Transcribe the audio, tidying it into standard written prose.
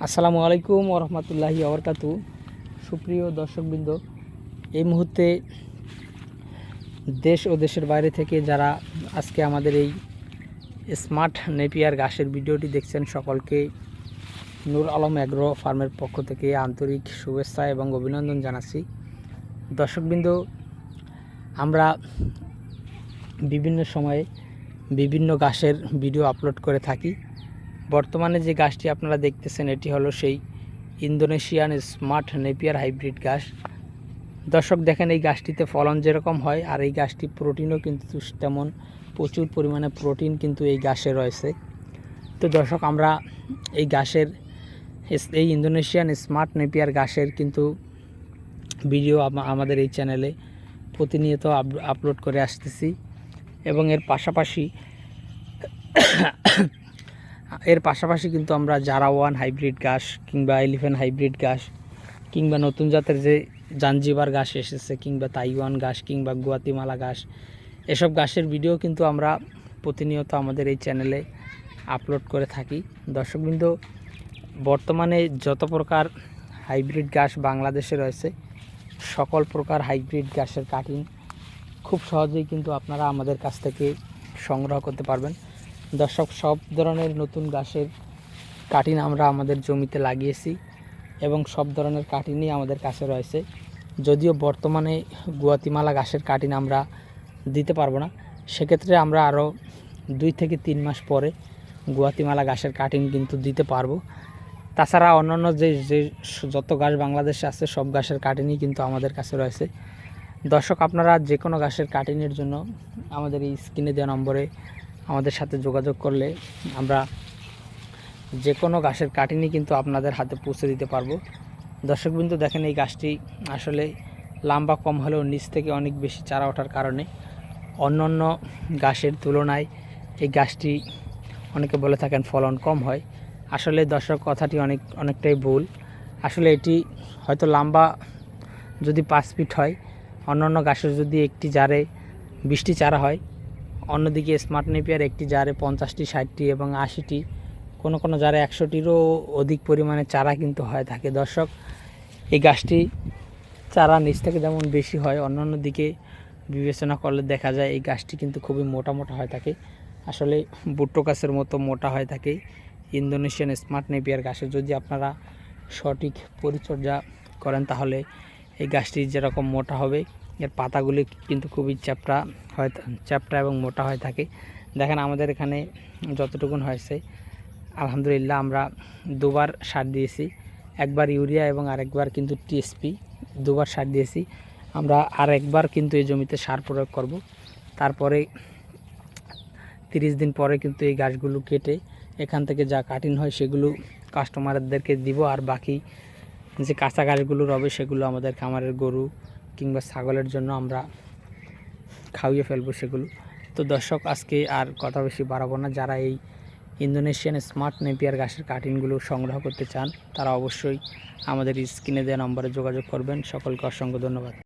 আসসালামু আলাইকুম ওয়া রাহমাতুল্লাহি ওয়া বারাকাতু। সুপ্রিয় দর্শকবৃন্দ, এই মুহূর্তে দেশ ও দেশের বাইরে থেকে যারা আজকে আমাদের এই স্মার্ট নেপিয়ার ঘাসের ভিডিওটি দেখছেন, সকলকে নূর আলম অ্যাগ্রো ফার্মের পক্ষ থেকে আন্তরিক শুভেচ্ছা এবং অভিনন্দন জানাচ্ছি। দর্শকবৃন্দ, আমরা বিভিন্ন সময়ে বিভিন্ন ঘাসের ভিডিও আপলোড করে থাকি। বর্তমানে যে গাছটি আপনারা দেখতেছেন এটি হলো সেই ইন্দোনেশিয়ান স্মার্ট নেপিয়ার হাইব্রিড ঘাস। দর্শক দেখেন, এই গাছটিতে ফলন যেরকম হয় আর এই গাছটি প্রোটিনও কিন্তু তেমন প্রচুর পরিমাণে প্রোটিন কিন্তু এই ঘাসে রয়েছে। তো দর্শক, আমরা এই ঘাসের এই ইন্দোনেশিয়ান স্মার্ট নেপিয়ার ঘাসের কিন্তু ভিডিও আমাদের এই চ্যানেলে প্রতিনিয়ত আপলোড করে আসতেছি এবং এর পাশাপাশি কিন্তু আমরা জারাওয়ান হাইব্রিড ঘাস কিংবা এলিফ্যান্ট হাইব্রিড ঘাস কিংবা নতুন জাতের যে জাঞ্জিবার ঘাস এসেছে কিংবা তাইওয়ান ঘাস কিংবা গুয়াতিমালা ঘাস, এসব ঘাসের ভিডিও কিন্তু আমরা প্রতিনিয়ত আমাদের এই চ্যানেলে আপলোড করে থাকি। দর্শকবৃন্দ, বর্তমানে যত প্রকার হাইব্রিড ঘাস বাংলাদেশে রয়েছে, সকল প্রকার হাইব্রিড ঘাসের কাটিং খুব সহজেই কিন্তু আপনারা আমাদের কাছ থেকে সংগ্রহ করতে পারবেন। দর্শক, সব ধরনের নতুন ঘাসের কাটিং আমরা আমাদের জমিতে লাগিয়েছি এবং সব ধরনের কাটিংই আমাদের কাছে রয়েছে। যদিও বর্তমানে গুয়াতিমালা ঘাসের কাটিং আমরা দিতে পারবো না, সেক্ষেত্রে আমরা আরও 2 থেকে 3 মাস পরে গুয়াতিমালা ঘাসের কাটিং কিন্তু দিতে পারবো। তাছাড়া অন্যান্য যে যত ঘাস বাংলাদেশে আছে সব ঘাসের কাটিংই কিন্তু আমাদের কাছে রয়েছে। দর্শক, আপনারা যে কোনো ঘাসের কাটিংয়ের জন্য আমাদের এই স্ক্রিনে দেওয়া নম্বরে আমাদের সাথে যোগাযোগ করলে আমরা যে কোনো ঘাসের কাটিংই কিন্তু আপনাদের হাতে পৌঁছে দিতে পারবো। দর্শকবৃন্দ দেখেন, এই গাছটি আসলে লম্বা কম হলেও নিচ থেকে অনেক বেশি চারা ওঠার কারণে অন্যান্য ঘাসের তুলনায় এই গাছটি অনেকে বলে থাকেন ফলন কম হয়। আসলে দর্শক, কথাটি অনেকটাই ভুল। আসলে এটি হয়তো লম্বা যদি 5 ফিট হয়, অন্যান্য ঘাসের যদি একটি জারে 20টি চারা হয়, অন্যদিকে স্মার্ট নেপিয়ার একটি জারে 50টি, 60টি এবং 80টি, কোনো জারে 100টিরও অধিক পরিমাণে চারা কিন্তু হয়ে থাকে। দর্শক, এই গাছটি চারা নিচ থেকে যেমন বেশি হয়, অন্যান্য দিকে বিবেচনা করলে দেখা যায় এই গাছটি কিন্তু খুবই মোটা হয়ে থাকে। আসলে ভুট্টো গাছের মতো মোটা হয়ে থাকে ইন্দোনেশিয়ান স্মার্ট নেপিয়ার ঘাসে। যদি আপনারা সঠিক পরিচর্যা করেন তাহলে এই গাছটি যেরকম মোটা হবে, এর পাতাগুলি কিন্তু খুবই চ্যাপ্টা এবং মোটা হয়ে থাকে। দেখেন, আমাদের এখানে যতটুকুন হয়েছে আলহামদুলিল্লাহ আমরা 2বার সার দিয়েছি, একবার ইউরিয়া এবং আরেকবার কিন্তু টিএসপি, 2বার সার দিয়েছি। আমরা আরেকবার কিন্তু এই জমিতে সার প্রয়োগ করব। তারপরে 30 দিন পরে কিন্তু এই গাছগুলো কেটে এখান থেকে যা কাটিং হয় সেগুলো কাস্টমারদেরকে দিব, আর বাকি যে কাঁচা গাছগুলো রবে সেগুলো আমাদের খামারের গরু কিংবা ছাগলের জন্য আমরা খাইয়ে ফেলবো সেগুলো। তো দর্শক, আজকে আর কথা বেশি বাড়াবো না। যারা এই ইন্দোনেশিয়ান স্মার্ট নেপিয়ার ঘাসের কাটিংগুলো সংগ্রহ করতে চান তারা অবশ্যই আমাদের স্ক্রিনে দেওয়া নম্বরে যোগাযোগ করবেন। সকলকে অসংখ্য ধন্যবাদ।